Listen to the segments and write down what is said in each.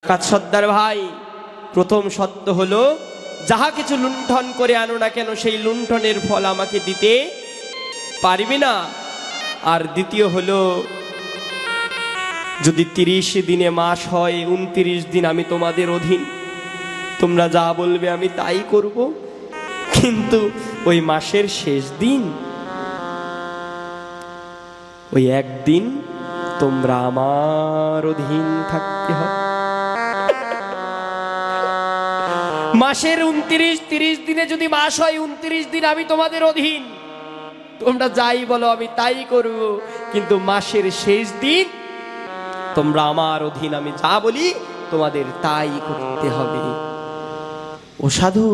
সর্দার ভাই, প্রথম সত্য হলো যাহা কিছু লুণ্ঠন করে আনো না কেন সেই লুণ্ঠনের ফল আমাকে দিতে পারবে না। আর দ্বিতীয় হলো যদি 30 দিনে মাস হয় 29 দিন আমি তোমাদের অধীন, তোমরা যা বলবে আমি তাই করব, কিন্তু ওই মাসের শেষ দিন ওই একদিন তোমরা আমার অধীন থাকতে হবে। মাসের 29-30 দিনে যদি মাস হয় 29 দিন আমি তোমাদের অধীন, তোমরা যাই বলো আমি তাই করব, কিন্তু মাসের শেষ দিন তোমরা আমার অধীন, আমি যা বলি তোমাদের তাই করতে হবে। ও সাধু,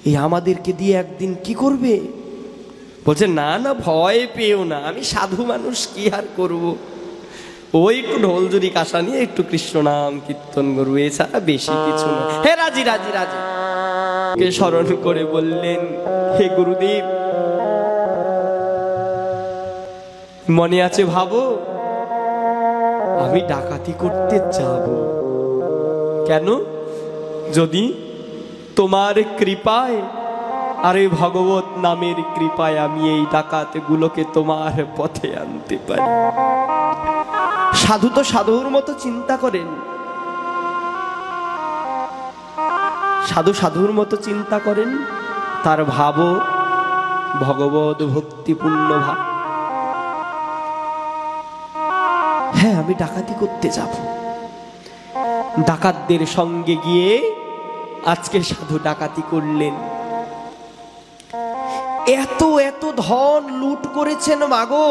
এই আমাদেরকে দিয়ে একদিন কি করবে? বলছে না না, ভয় পেও না, আমি সাধু মানুষ, কি আর করব, ওই একটু ঢোল জুরি কাঁসা নিয়ে একটু কৃষ্ণ নাম কীর্তন করবো, এছাড়া বেশি কিছু না। হে রাজি রাজি রাজি কে স্মরণ করে বললেন, হে গুরুদেব, মনে আছে ভাবো আমি ডাকাতি করতে যাব। কেন? যদি তোমার কৃপায় আর এই ভগবত নামের কৃপায় আমি এই ডাকাতগুলোকে তোমার পথে আনতে পারি। সাধু তো সাধুর মতো চিন্তা করেন, সাধু সাধুর মতো চিন্তা করেন, তার ভাবও ভগবত ভক্তিপূর্ণ ভাব। হ্যাঁ, আমি ডাকাতি করতে যাব। ডাকাতদের সঙ্গে গিয়ে আজকে সাধু ডাকাতি করলেন। এত এত ধন লুট করেছেন মাগো,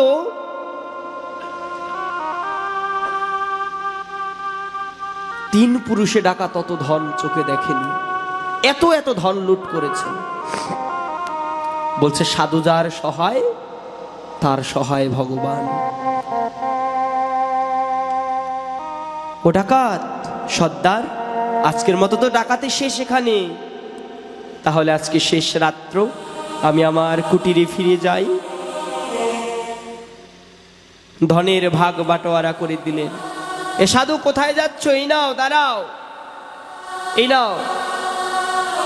তিন পুরুষে ডাকা তত ধন চোখে দেখেনি, এত এত ধন লুট করেছেন। বলছে সাধু যার সহায় তার সহায় ভগবান। ও ডাকাত সর্দার, আজকের মতো তো ডাকাতি শেষ এখানে, তাহলে আজকে শেষ রাত্র আমি আমার কুটিরে ফিরে যাই। ধনের ভাগ বাটোয়ারা করে দিলেন। এ সাধু কোথায় যাচ্ছ? এই নাও, দাঁড়াও, এই নাও,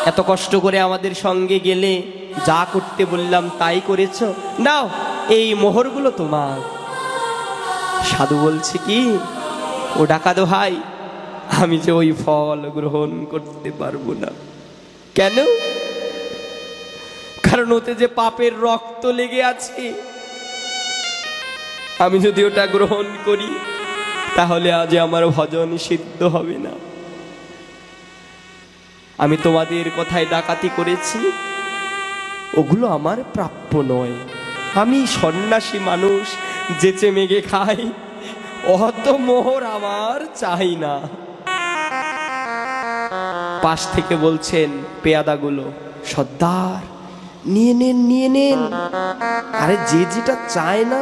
এত কষ্ট করে আমাদের সঙ্গে গেলে, যা করতে বললাম তাই করেছ, নাও এই মোহরগুলো তোমার। সাধু বলছে কি, ও ডাকাত ভাই, আমি যে ওই ফল গ্রহণ করতে পারবো না। কেন? কারণ ওতে যে পাপের রক্ত লেগে আছে, আমি যদি ওটা গ্রহণ করি তাহলে আজ আমার ভজন সিদ্ধ হবে না। আমি তোমাদের কথায় ডাকাতি করেছি, ওগুলো আমার প্রাপ্য নয়। আমি সন্ন্যাসী মানুষ, যেচে মেগে খাই, অত মোহর আমার চাই না। পাশ থেকে বলছেন পেয়াদাগুলো, সর্দার নিয়ে নেন, নিয়ে নেন। আরে যে যেটা চায় না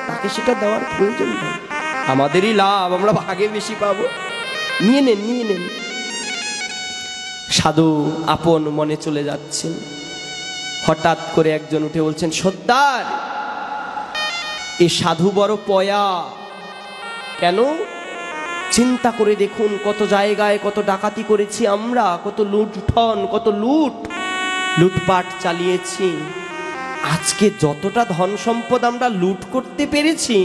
তাকে সেটা দেওয়ার প্রয়োজন নেই, আমাদেরই লাভ, আমরা ভাগে বেশি পাবো, নিয়ে নেন, নিয়ে নেন। সাধু আপন মনে চলে যাচ্ছেন। হঠাৎ করে একজন উঠে বলছেন, সর্দার এ সাধু বড় পয়া। কেন? চিন্তা করে দেখুন, কত জায়গায় কত ডাকাতি করেছি আমরা, কত লুণ্ঠন, কত লুটপাট চালিয়েছি। আজকে যতটা ধন সম্পদ আমরা লুট করতে পেরেছি,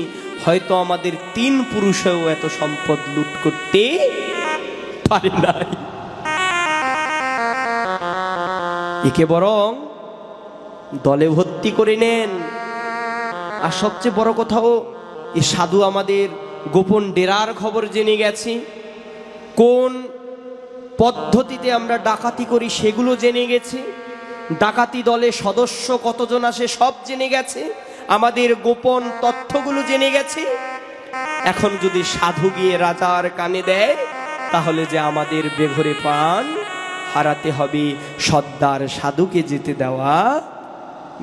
হয়তো আমাদের 3 পুরুষেও এত সম্পদ লুট করতে পারে নাই। একে বরং দলে ভর্তি করে নেন। আর সবচেয়ে বড় কথাও, এ সাধু আমাদের গোপন ডেরার খবর জেনে গেছে, কোন পদ্ধতিতে আমরা ডাকাতি করি সেগুলো জেনে গেছে, ডাকাতি দলে সদস্য কতজন আসে সব জেনে গেছে, আমাদের গোপন তথ্যগুলো জেনে গেছে। এখন যদি সাধু গিয়ে রাজার কানে দেয়, তাহলে যে আমাদের বেঘরে প্রাণ হারাতে হবে। সর্দার সাধুকে যেতে দেওয়া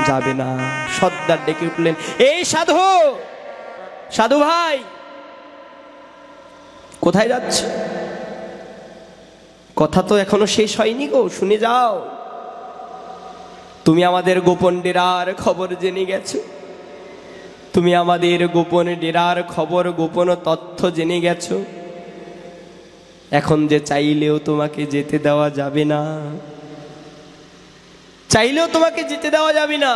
যাবে না। সর্দার ডেকে উঠলেন, এই সাধু, সাধু ভাই কোথায় যাচ্ছ? কথা তো এখনো শেষ হয়নি গো, শুনে যাও। তুমি আমাদের গোপন ডেরার খবর জেনে গেছো, তুমি আমাদের গোপন ডেরার খবর, গোপন তথ্য জেনে গেছো। এখন যে চাইলেও তোমাকে যেতে দেওয়া যাবে না, চাইলেও তোমাকে যেতে দেওয়া যাবে না।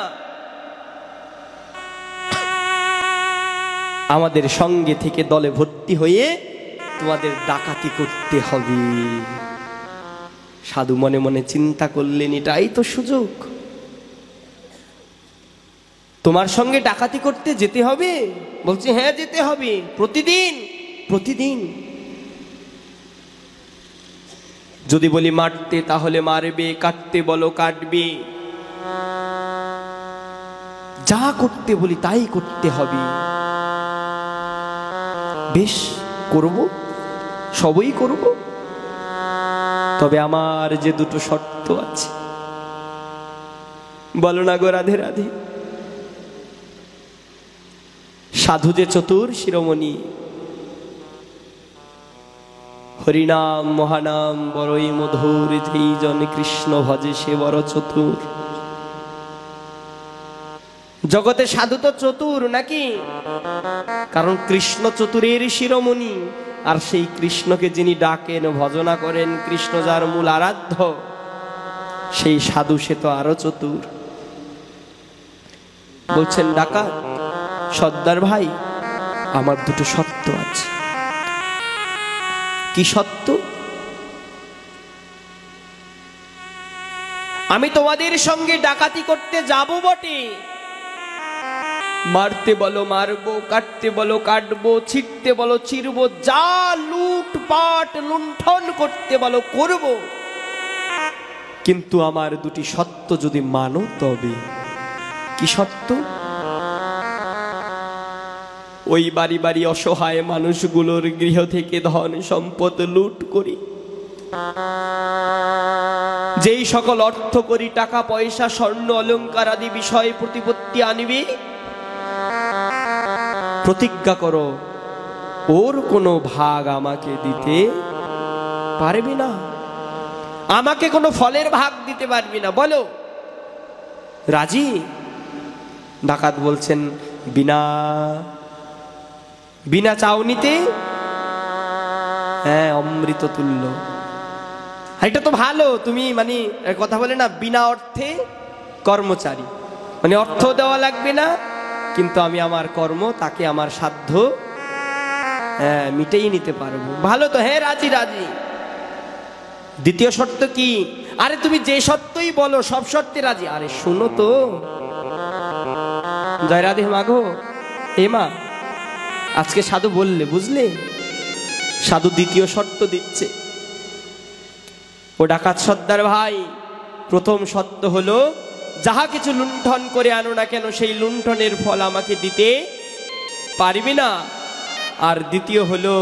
আমাদের সঙ্গে থেকে দলে ভর্তি হয়ে তোমাদের ডাকাতি করতে হবে। সাধু মনে মনে চিন্তা করলেন, এটাই তো সুযোগ। তোমার সঙ্গে ডাকাতি করতে যেতে হবে? বলছে হ্যাঁ যেতে হবে, প্রতিদিন প্রতিদিন। যদি বলি মারতে তাহলে মারবে, কাটতে বলো কাটবে, যা করতে বলি তাই করতে হবে। বেশ, করব, সবই করব, তবে আমার যে দুটো শর্ত আছে। বলো না গো রাধে রাধে। সাধু যে চতুর শিরোমণি, হরিনাম মহানাম বড়ই মধুর, যেই জন কৃষ্ণ ভজে সে বড় চতুর। জগতে সাধু তো চতুর নাকি? কারণ কৃষ্ণ চতুরের শিরোমণি, আর সেই কৃষ্ণকে যিনি ডাকেন ভজনা করেন, কৃষ্ণ যার মূল আরাধ্য, সেই সাধু সে তো আরো চতুর। বলছেন ডাকাত সর্দার ভাই, আমার দুটো শর্ত আছে। কি শর্ত? আমি তোমাদের সঙ্গে ডাকাতি করতে যাব বটে, মারতে বলো মারবো, কাটতে বলো কাটবো, ছিটতে বলো চিরবো, যা লুটপাট লুণ্ঠন করতে বলো করব, কিন্তু আমার দুটি শর্ত যদি মানো তবে। কি শর্ত? ওই বাড়ি বাড়ি অসহায় মানুষগুলোর গৃহ থেকে ধন সম্পদ লুট করি, যেই সকল অর্থ করি, টাকা পয়সা স্বর্ণ অলংকার আদি বিষয় প্রতিপত্তি আনবি, প্রতিজ্ঞা করো ওর কোনো ভাগ আমাকে দিতে পারবি না, আমাকে কোনো ফলের ভাগ দিতে পারবি না। বলো রাজি? ডাকাত বলছেন বিনা বিনা চাউনিতে হ্যাঁ অমৃত তুল্য। এটা তো ভালো, তুমি মানে কথা বলে না, বিনা অর্থে কর্মচারী, মানে অর্থ দেওয়া লাগবে না, কিন্তু আমি আমার কর্ম তাকে আমার সাধ্য হ্যাঁ মিটেই নিতে পারবো। ভালো তো, হ্যাঁ রাজি রাজি। দ্বিতীয় শর্ত কি? আরে তুমি যে শর্তই বলো সব শর্তে রাজি। আরে শোনো তো, জয় রাধে মাগো। এ মা, আজকে সাধু বললে বুঝলে, সাধু দ্বিতীয় শর্ত দিচ্ছে। ও ডাকাত সর্দার ভাই, প্রথম শর্ত হলো যাহা কিছু লুণ্ঠন করে আনো না কেন সেই লুণ্ঠনের ফল আমাকে দিতে পারবি না। আর দ্বিতীয় হলো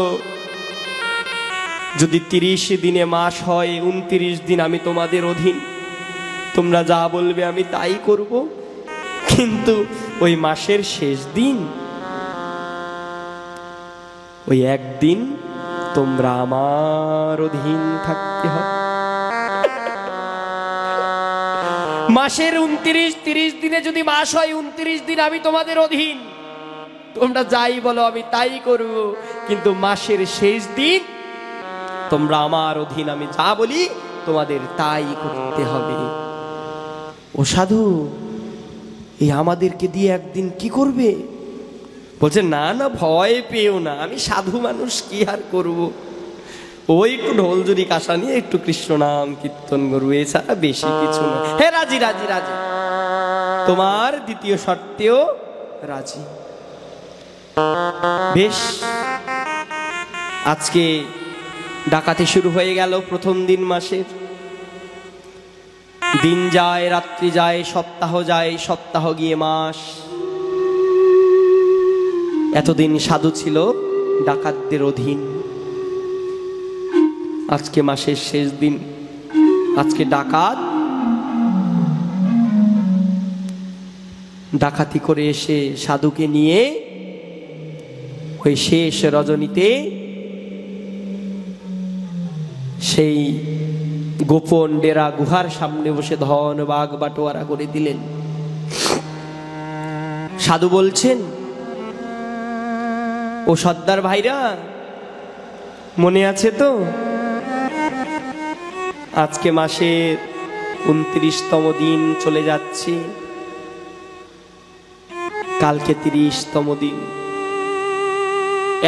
যদি 30 দিনে মাস হয়, 29 দিন আমি তোমাদের অধীন, তোমরা যা বলবে আমি তাই করব, কিন্তু ওই মাসের শেষ দিন ওই একদিন তোমরা আমার অধীন থাকতে হবে। মাসের 29-30 দিনে যদি মাস হয়, 29 দিন আমি তোমাদের অধীন, তোমরা যাই বলো আমি তাই করব, কিন্তু মাসের শেষ দিন তোমরা আমার অধীন, আমি যা বলি তোমাদের তাই করতে হবে। ও সাধু, এই আমাদেরকে দিয়ে একদিন কি করবে? বলছে না না, ভয় পেও না, আমি সাধু মানুষ, কি আর করব, ওই একটু ঢোল জুরি কাঁসা নিয়ে একটু কৃষ্ণ নাম কীর্তন করবো, এছাড়া বেশি কিছু না। হ্যাঁ রাজি রাজি রাজি। তোমার দ্বিতীয় শর্তেও রাজি। বেশ, আজকে ডাকাতি শুরু হয়ে গেল। প্রথম দিন মাসের, দিন যায় রাত্রি যায়, সপ্তাহ যায়, সপ্তাহ গিয়ে মাস। এতদিন সাধু ছিল ডাকাতদের অধীন, আজকে মাসের শেষ দিন, আজকে ডাকাত ডাকাতি করে এসে সাধুকে নিয়ে ওই শেষ রজনীতে সেই গোপন ডেরা গুহার সামনে বসে ধন বাগ বাটোয়ারা করে দিলেন। সাধু বলছেন, ও সর্দার ভাইরা, মনে আছে তো আজকে মাসের 29তম দিন চলে যাচ্ছে, কালকে 30তম দিন।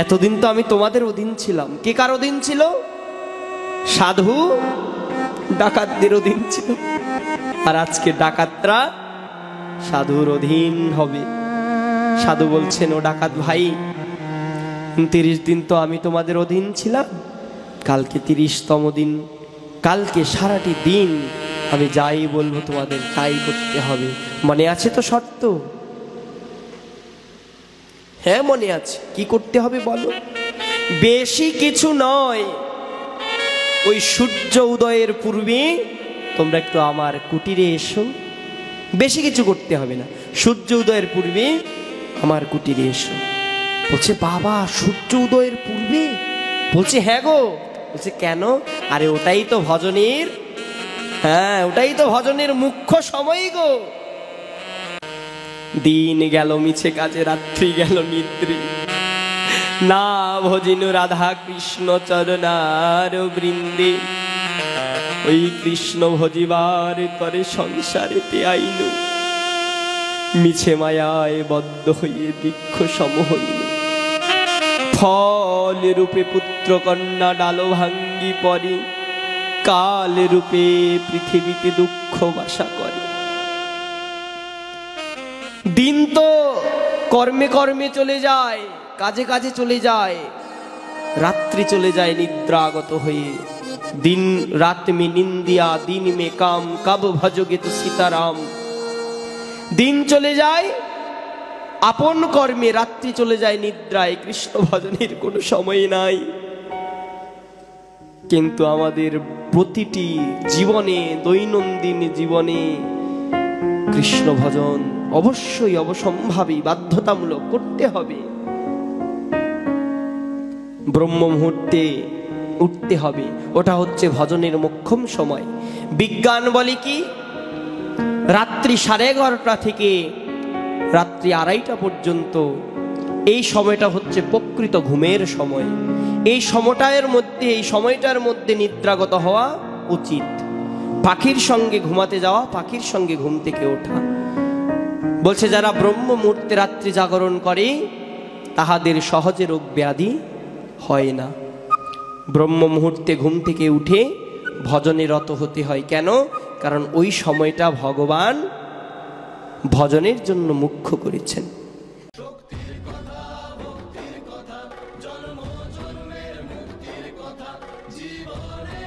এতদিন তো আমি তোমাদের অধীন ছিলাম। কে কার অধীন ছিল? সাধু ডাকাতদের অধীন ছিল। আর আজকে ডাকাতরা সাধুর অধীন হবে। সাধু বলছেন, ও ডাকাত ভাই, 30 দিন তো আমি তোমাদের অধীন ছিলাম, কালকে 30তম দিন, কালকে সারাটি দিন আমি যাই বলবো তোমাদের তাই করতে হবে। মনে আছে তো শর্ত? হ্যাঁ মনে আছে। কি করতে হবে বলো? বেশি কিছু নয়, ওই সূর্য উদয়ের পূর্বে তোমরা একটু আমার কুটিরে এসো। বেশি কিছু করতে হবে না, সূর্য উদয়ের পূর্বে আমার কুটিরে এসো। বলছে, বাবা সূর্য উদয়ের পূর্বে? বলছে, হ্যাঁ গো। বলছে, কেন? আরে ওটাই তো ভজনের, হ্যাঁ ওটাই তো ভজনের মুখ্য সময় গো। দিন গেল মিছে কাজে, রাত্রি গেল নিদ্রে, না ভজিন রাধা কৃষ্ণ চরণার বৃন্দে। ওই কৃষ্ণ ভজিবার করে সংসারেতে আইল, মিছে মায়ায় বদ্ধ হইয়ে বৃক্ষ সম হইল। ফল রূপে পুত্র কন্যা ডাল ভাঙ্গি পরে, কাল রূপে পৃথিবীতে দুঃখ বাসা করে। দিন তো কর্মে কর্মে চলে যায়, কাজে কাজে চলে যায়, রাত্রি চলে যায় নিদ্রাগত হয়ে। दिन रात में निंदिया दिन में काम, कब भजोगे तो सीताराम। दिन चले जाए আপন কর্মে, রাত্রি চলে যায় নিদ্রায়, কৃষ্ণ ভজনের কোনো সময় নাই। কিন্তু আমাদের প্রতিটি জীবনে, দৈনন্দিন জীবনে কৃষ্ণ ভজন অবশ্যই অবশ্যম্ভাবী বাধ্যতামূলক করতে হবে। ব্রহ্ম মুহূর্তে উঠতে হবে, ওটা হচ্ছে ভজনের মোক্ষম সময়। বিজ্ঞান বলে কি, রাত্রি 11:30 থেকে রাত্রি 2:30 পর্যন্ত এই সময়টা হচ্ছে প্রকৃত ঘুমের সময়। এই সময়টার মধ্যে নিদ্রাগত হওয়া উচিত। পাখির সঙ্গে ঘুমাতে যাওয়া, পাখির সঙ্গে ঘুম থেকে ওঠা। বলছে, যারা ব্রহ্ম মুহূর্তে রাত্রি জাগরণ করে তাহাদের সহজে রোগ ব্যাধি হয় না। ব্রহ্ম মুহূর্তে ঘুম থেকে উঠে ভজনে রত হতে হয়। কেন? কারণ ওই সময়টা ভগবান ভজনের জন্য মুখ্য করেছেন। জন্ম জন্মের মুক্তির কথা জীবনে